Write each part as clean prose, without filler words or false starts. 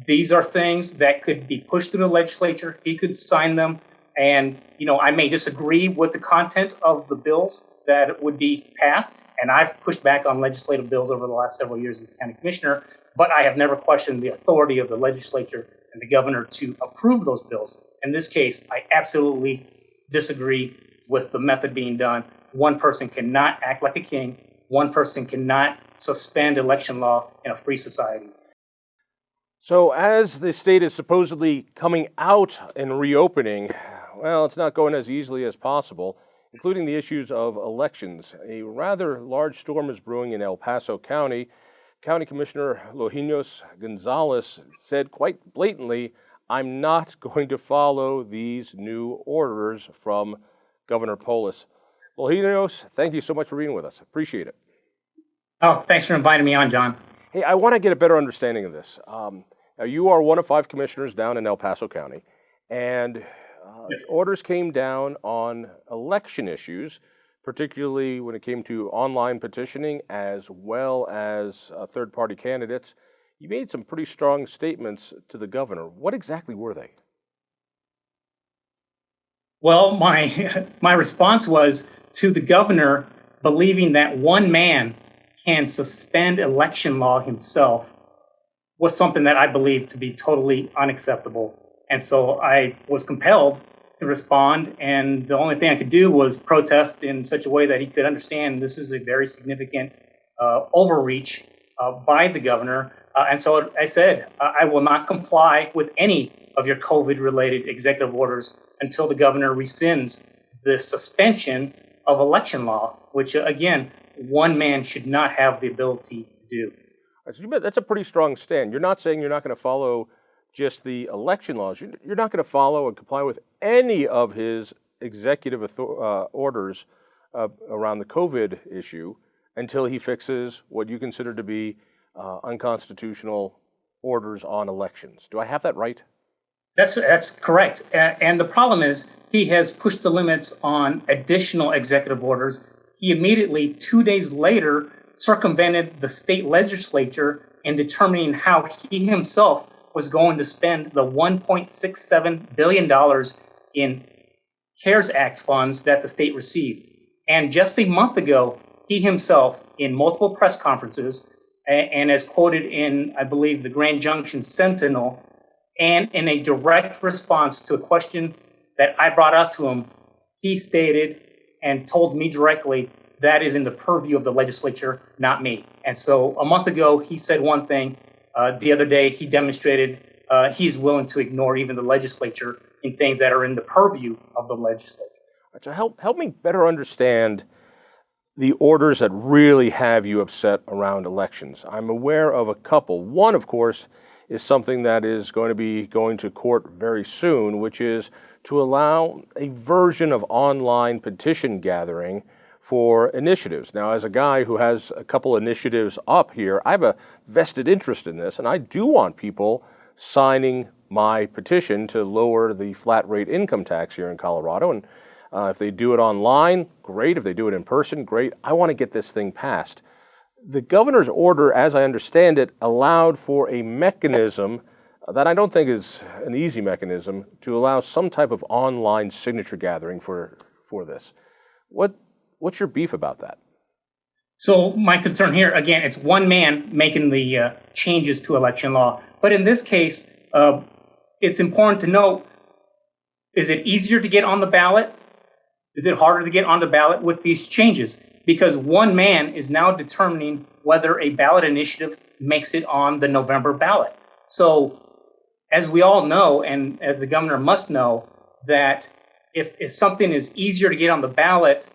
these are things that could be pushed through the legislature. He could sign them. And, I may disagree with the content of the bills that would be passed. And I've pushed back on legislative bills over the last several years as county commissioner, but I have never questioned the authority of the legislature and the governor to approve those bills. In this case, I absolutely disagree with the method being done. One person cannot act like a king. One person cannot suspend election law in a free society. So as the state is supposedly coming out and reopening, well, it's not going as easily as possible, including the issues of elections. A rather large storm is brewing in El Paso County. County Commissioner Longinos Gonzalez said quite blatantly, "I'm not going to follow these new orders from Governor Polis." Longinos, thank you so much for being with us. Appreciate it. Oh, thanks for inviting me on, John. Hey, I want to get a better understanding of this. Now, you are one of 5 commissioners down in El Paso County, and Yes. orders came down on election issues, particularly when it came to online petitioning as well as third-party candidates. You made some pretty strong statements to the governor. What exactly were they? Well, my response was to the governor believing that one man can suspend election law himself was something that I believed to be totally unacceptable. And so I was compelled to respond, and the only thing I could do was protest in such a way that he could understand this is a very significant overreach by the governor. And so I said, I will not comply with any of your COVID-related executive orders until the governor rescinds the suspension of election law, which, again, one man should not have the ability to do. That's a pretty strong stand. You're not saying you're not going to follow just the election laws. You're not going to follow and comply with any of his executive orders around the COVID issue until he fixes what you consider to be unconstitutional orders on elections. Do I have that right? That's correct. And the problem is he has pushed the limits on additional executive orders. He immediately, 2 days later, circumvented the state legislature in determining how he himself was going to spend the $1.67 billion in CARES Act funds that the state received. And just a month ago, he himself, in multiple press conferences, and as quoted in, I believe, the Grand Junction Sentinel, and in a direct response to a question that I brought up to him, he stated and told me directly that is in the purview of the legislature, not me. And so a month ago, he said one thing. The other day, he demonstrated he's willing to ignore even the legislature in things that are in the purview of the legislature. So help me better understand the orders that really have you upset around elections. I'm aware of a couple. One, of course, is something that is going to be going to court very soon, which is to allow a version of online petition gathering for initiatives. Now, as a guy who has a couple initiatives up here, I have a vested interest in this, and I do want people signing my petition to lower the flat rate income tax here in Colorado. And if they do it online, great. If they do it in person, great. I want to get this thing passed. The governor's order, as I understand it, allowed for a mechanism that I don't think is an easy mechanism to allow some type of online signature gathering for this. What's your beef about that? So my concern here, again, it's one man making the changes to election law. But in this case, it's important to note, is it easier to get on the ballot? Is it harder to get on the ballot with these changes? Because one man is now determining whether a ballot initiative makes it on the November ballot. So as we all know, and as the governor must know, that if something is easier to get on the ballot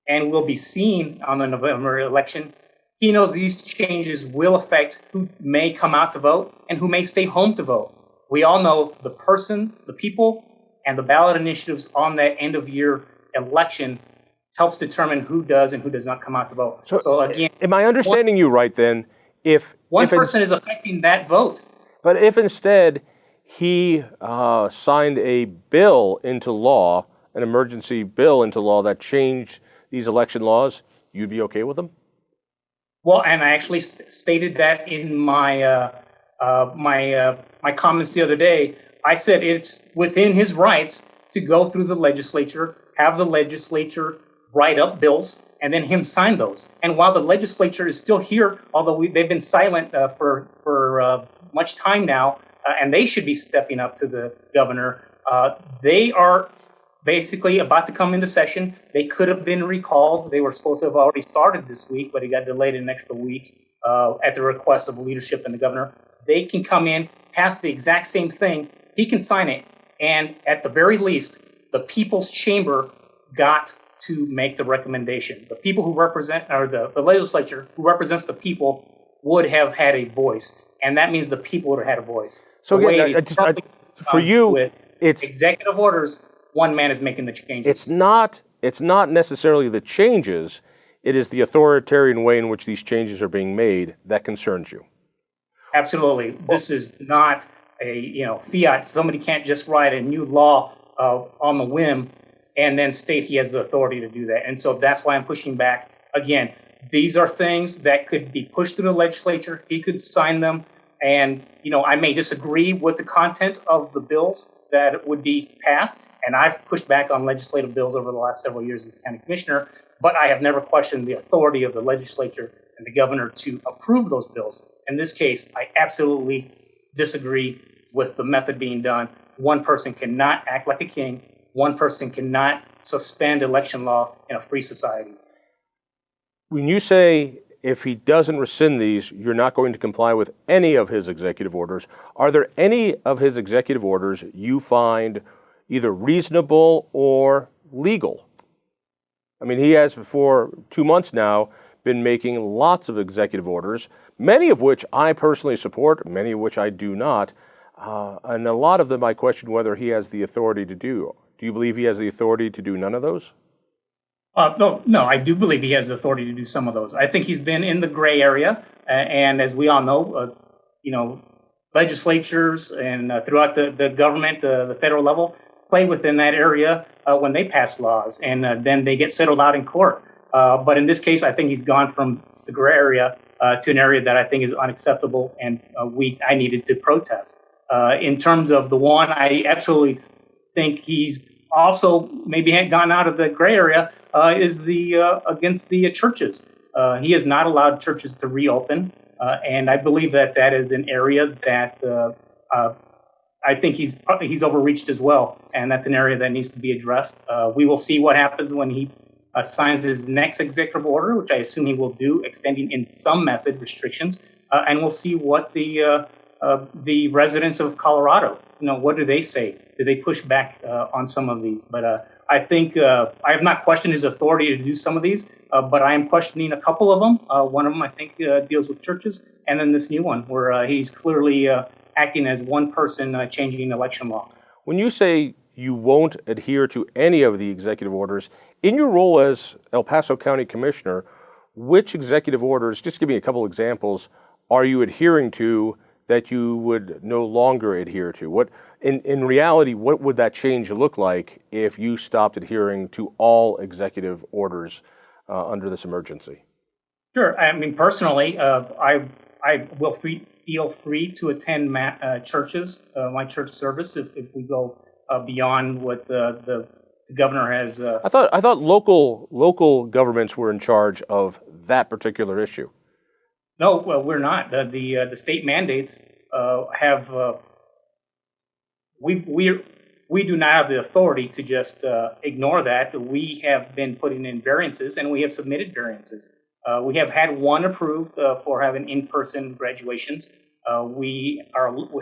and will be seen on the November election, he knows these changes will affect who may come out to vote and who may stay home to vote. We all know the person, the people, and the ballot initiatives on that end of year election helps determine who does and who does not come out to vote. So again, am I understanding you right then? If one person is affecting that vote. But if instead he signed a bill into law, an emergency bill into law that changed these election laws, you'd be okay with them? Well, and I actually stated that in my My comments the other day, I said it's within his rights to go through the legislature, have the legislature write up bills, and then him sign those. And while the legislature is still here, although they've been silent for much time now, and they should be stepping up to the governor, they are basically about to come into session. They could have been recalled. They were supposed to have already started this week, but it got delayed an extra week at the request of leadership and the governor. They can come in, pass the exact same thing. He can sign it. And at the very least, the people's chamber got to make the recommendation. The people who represent, or the legislature who represents the people, would have had a voice. And that means the people would have had a voice. So again, for you, with it's executive orders, one man is making the changes. It's not necessarily the changes. It is the authoritarian way in which these changes are being made that concerns you. Absolutely. This is not a fiat. Somebody can't just write a new law on the whim and then state he has the authority to do that. And so that's why I'm pushing back. Again, these are things that could be pushed through the legislature. He could sign them. And, I may disagree with the content of the bills that would be passed. And I've pushed back on legislative bills over the last several years as county commissioner, but I have never questioned the authority of the legislature and the governor to approve those bills. In this case, I absolutely disagree with the method being done. One person cannot act like a king. One person cannot suspend election law in a free society. When you say if he doesn't rescind these, you're not going to comply with any of his executive orders, are there any of his executive orders you find either reasonable or legal? I mean, he has for 2 months now been making lots of executive orders, many of which I personally support, many of which I do not. And a lot of them I question whether he has the authority to do. Do you believe he has the authority to do none of those? No, I do believe he has the authority to do some of those. I think he's been in the gray area, and as we all know, legislatures and throughout the government, the federal level, play within that area when they pass laws, and then they get settled out in court. But in this case, I think he's gone from the gray area to an area that I think is unacceptable, and I needed to protest. In terms of the one, I absolutely think he's also maybe had gone out of the gray area is the against the churches. He has not allowed churches to reopen, and I believe that is an area that I think he's overreached as well, and that's an area that needs to be addressed. We will see what happens when he signs his next executive order, which I assume he will do, extending in some method restrictions, and we'll see what the residents of Colorado, what do they say? Do they push back on some of these? But I think I have not questioned his authority to do some of these, but I am questioning a couple of them. One of them, I think, deals with churches, and then this new one where he's clearly acting as one person changing election law. When you say you won't adhere to any of the executive orders, in your role as El Paso County Commissioner, which executive orders, just give me a couple examples, are you adhering to that you would no longer adhere to? What, in reality, what would that change look like if you stopped adhering to all executive orders under this emergency? Sure. I mean, personally, I will feel free to attend churches, my church service, if we go beyond what the governor has. I thought local governments were in charge of that particular issue. No, well, we're not. The state mandates have. We do not have the authority to just ignore that. We have been putting in variances, and we have submitted variances. We have had one approved for having in-person graduations. We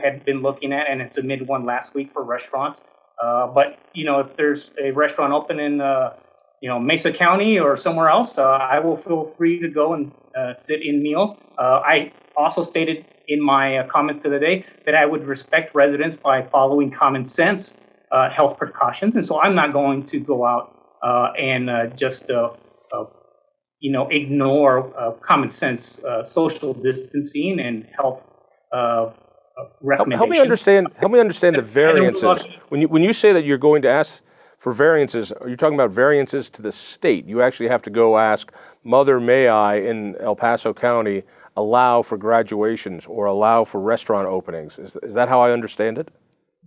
had been looking at and had submitted one last week for restaurants. But if there's a restaurant open in Mesa County or somewhere else, I will feel free to go and sit in meal. I also stated in my comments of the day that I would respect residents by following common sense health precautions, and so I'm not going to go out and just ignore common sense social distancing and health recommendations. Help me understand the variances. When you say that you're going to ask for variances, are you talking about variances to the state? You actually have to go ask Mother May I in El Paso County, allow for graduations or allow for restaurant openings. Is that how I understand it?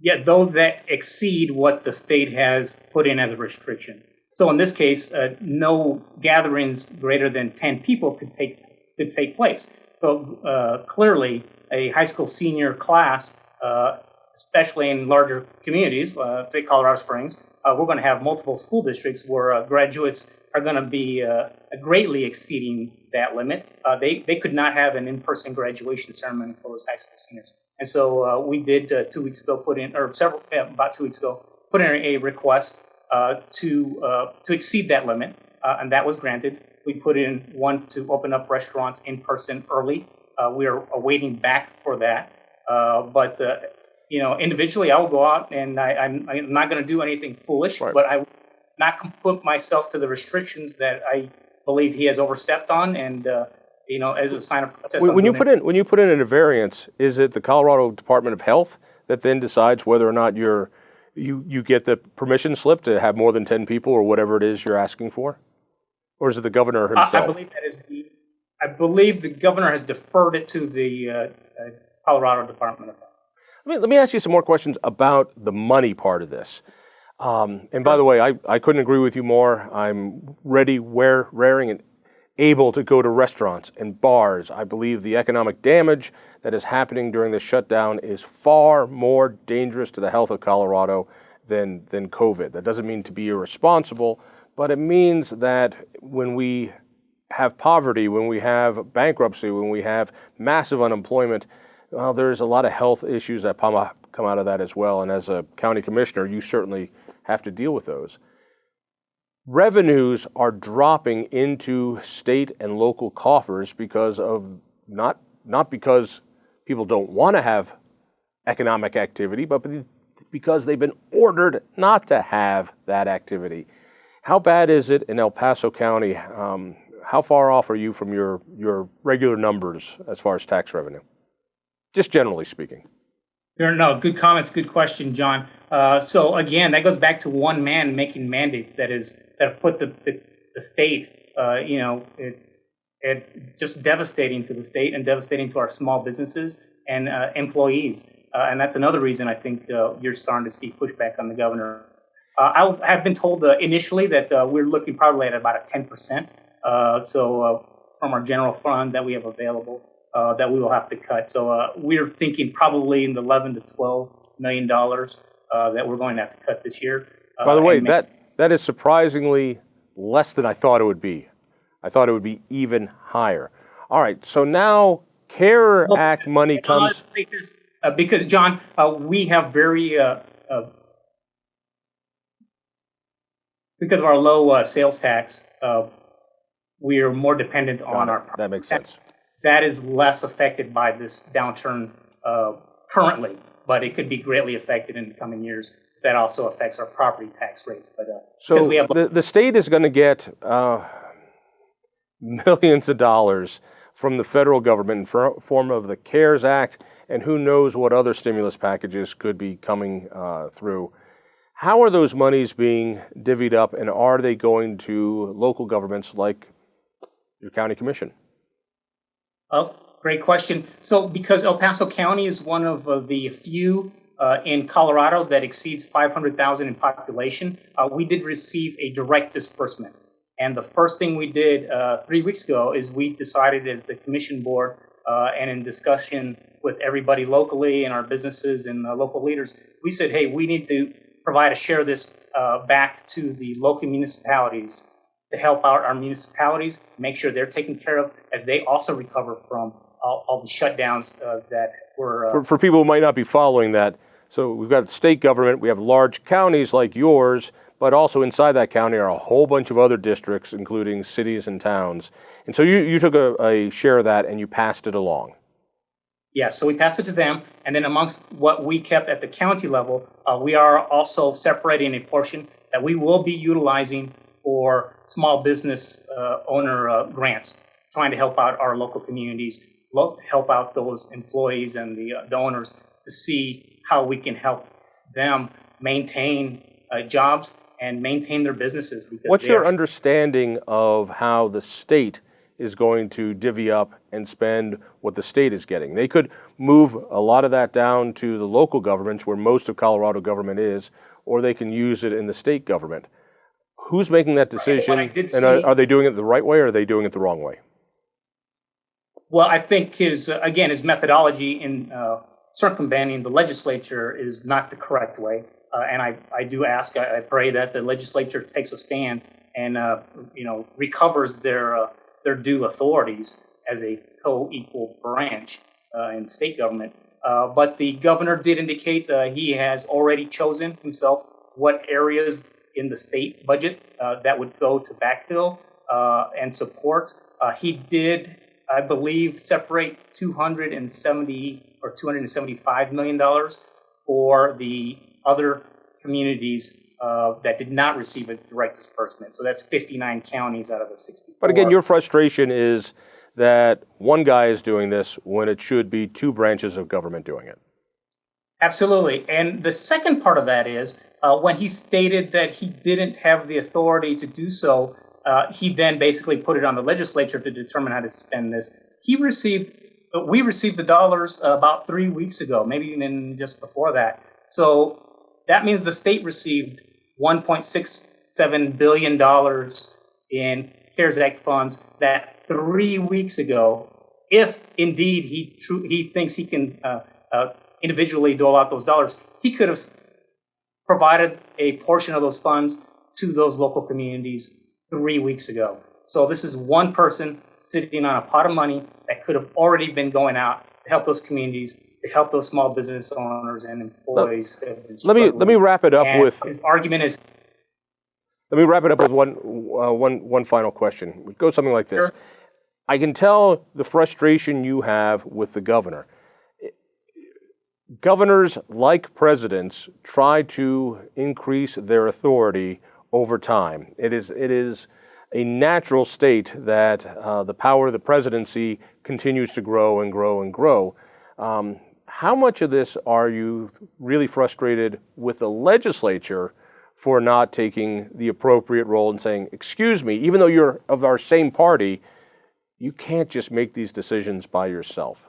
Yeah, those that exceed what the state has put in as a restriction. So in this case, no gatherings greater than 10 people could take place. So clearly, a high school senior class, especially in larger communities, say Colorado Springs, we're going to have multiple school districts where graduates are going to be greatly exceeding that limit. They could not have an in-person graduation ceremony for those high school seniors. And so we did 2 weeks ago about 2 weeks ago, put in a request to exceed that limit, and that was granted. We put in one to open up restaurants in person early. We are awaiting back for that. But individually, I will go out and I'm not going to do anything foolish, right. But I will not put myself to the restrictions that I believe he has overstepped on. And as a sign of protest, when you put in a variance, is it the Colorado Department of Health that then decides whether or not you get the permission slip to have more than 10 people or whatever it is you're asking for? Or is it the governor himself? I believe the governor has deferred it to the Colorado Department of Health. Let me ask you some more questions about the money part of this. And by the way, I couldn't agree with you more. I'm ready, raring, and able to go to restaurants and bars. I believe the economic damage that is happening during the shutdown is far more dangerous to the health of Colorado than COVID. That doesn't mean to be irresponsible, but it means that when we have poverty, when we have bankruptcy, when we have massive unemployment, well, there's a lot of health issues that come out of that as well. And as a county commissioner, you certainly have to deal with those. Revenues are dropping into state and local coffers because of not because people don't want to have economic activity, but because they've been ordered not to have that activity. How bad is it in El Paso County? How far off are you from your regular numbers as far as tax revenue? Just generally speaking. No, good comments, good question, John. So again, that goes back to one man making mandates that have put the state, it just devastating to the state and devastating to our small businesses and employees. And that's another reason I think you're starting to see pushback on the governor. I have been told initially that we're looking probably at about a 10%. From our general fund that we have available, that we will have to cut. So we're thinking probably in the $11 to $12 million that we're going to have to cut this year. By the way, that is surprisingly less than I thought it would be. I thought it would be even higher. All right, so now CARE Act money comes. Because, John, we have very, because of our low sales tax, we are more dependent on our. That makes sense. That is less affected by this downturn currently, but it could be greatly affected in the coming years. That also affects our property tax rates. But so we have the state is going to get millions of dollars from the federal government in form of the CARES Act, and who knows what other stimulus packages could be coming through. How are those monies being divvied up, and are they going to local governments like your county commission? Oh, great question. So because El Paso County is one of the few in Colorado that exceeds 500,000 in population, we did receive a direct disbursement. And the first thing we did 3 weeks ago is we decided as the commission board and in discussion with everybody locally and our businesses and local leaders, we said, hey, we need to provide a share of this back to the local municipalities to help out our municipalities, make sure they're taken care of as they also recover from all the shutdowns that were... For people who might not be following that, so we've got the state government, we have large counties like yours, but also inside that county are a whole bunch of other districts, including cities and towns. And so you took a share of that and you passed it along. Yeah, so we passed it to them, and then amongst what we kept at the county level, we are also separating a portion that we will be utilizing for small business owner grants, trying to help out our local communities, help out those employees and the owners to see how we can help them maintain jobs and maintain their businesses. What's your understanding of how the state is going to divvy up and spend what the state is getting. They could move a lot of that down to the local governments where most of Colorado government is, or they can use it in the state government. Who's making that decision, and are they doing it the right way or are they doing it the wrong way? Well, I think his methodology in circumventing the legislature is not the correct way. And I do ask, I pray that the legislature takes a stand and recovers their due authorities as a co-equal branch in state government. But the governor did indicate he has already chosen himself what areas in the state budget that would go to backfill and support. He did, I believe, separate $270 or $275 million for the other communities that did not receive a direct disbursement. So that's 59 counties out of the 64. But again, your frustration is that one guy is doing this when it should be two branches of government doing it. Absolutely. And the second part of that is when he stated that he didn't have the authority to do so, he then basically put it on the legislature to determine how to spend this. We received the dollars about 3 weeks ago, maybe even just before that. So that means the state received $1.67 billion in CARES Act funds that 3 weeks ago, if indeed he thinks he can individually dole out those dollars, he could have provided a portion of those funds to those local communities 3 weeks ago. So this is one person sitting on a pot of money that could have already been going out to help those communities, to help those small business owners and employees. Let me wrap it up with his argument is. Let me wrap it up with one final question. It goes something like this. Sure. I can tell the frustration you have with the governor. Governors, like presidents, try to increase their authority over time. It is a natural state that the power of the presidency continues to grow and grow and grow. How much of this are you really frustrated with the legislature for not taking the appropriate role and saying, excuse me, even though you're of our same party, you can't just make these decisions by yourself?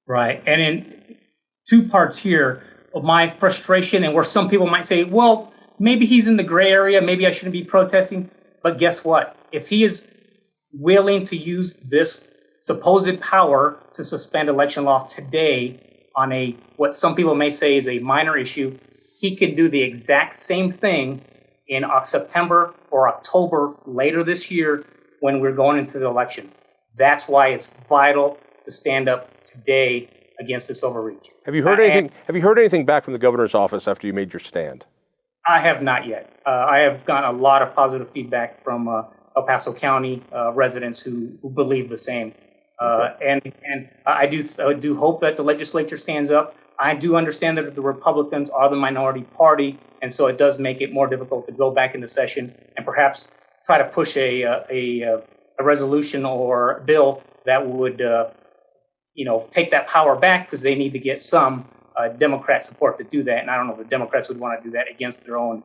Right. And in two parts here of my frustration, and where some people might say, well, maybe he's in the gray area, maybe I shouldn't be protesting. But guess what? If he is willing to use this supposed power to suspend election law today on what some people may say is a minor issue, he could do the exact same thing in September or October later this year when we're going into the election. That's why it's vital to stand up today against this overreach. Have you heard anything? Have you heard anything back from the governor's office after you made your stand? I have not yet. I have gotten a lot of positive feedback from El Paso County residents who believe the same. And I do hope that the legislature stands up. I do understand that the Republicans are the minority party, and so it does make it more difficult to go back into session and perhaps try to push a resolution or bill that would take that power back, because they need to get some Democrat support to do that. And I don't know if the Democrats would want to do that against their own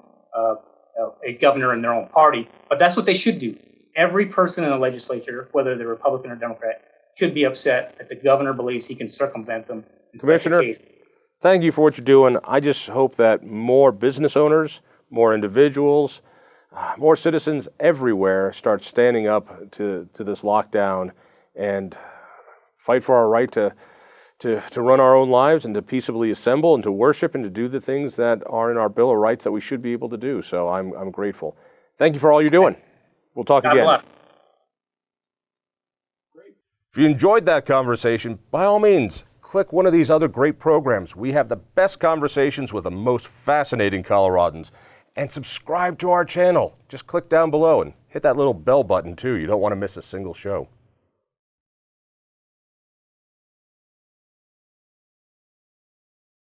a governor in their own party, but that's what they should do. Every person in the legislature, whether they're Republican or Democrat, should be upset that the governor believes he can circumvent them in Commissioner, such a case. Thank you for what you're doing. I just hope that more business owners, more individuals, more citizens everywhere start standing up to this lockdown and fight for our right to run our own lives and to peaceably assemble and to worship and to do the things that are in our Bill of Rights that we should be able to do. So I'm grateful. Thank you for all you're doing. We'll talk again. If you enjoyed that conversation, by all means, click one of these other great programs. We have the best conversations with the most fascinating Coloradans. And subscribe to our channel. Just click down below and hit that little bell button too. You don't want to miss a single show.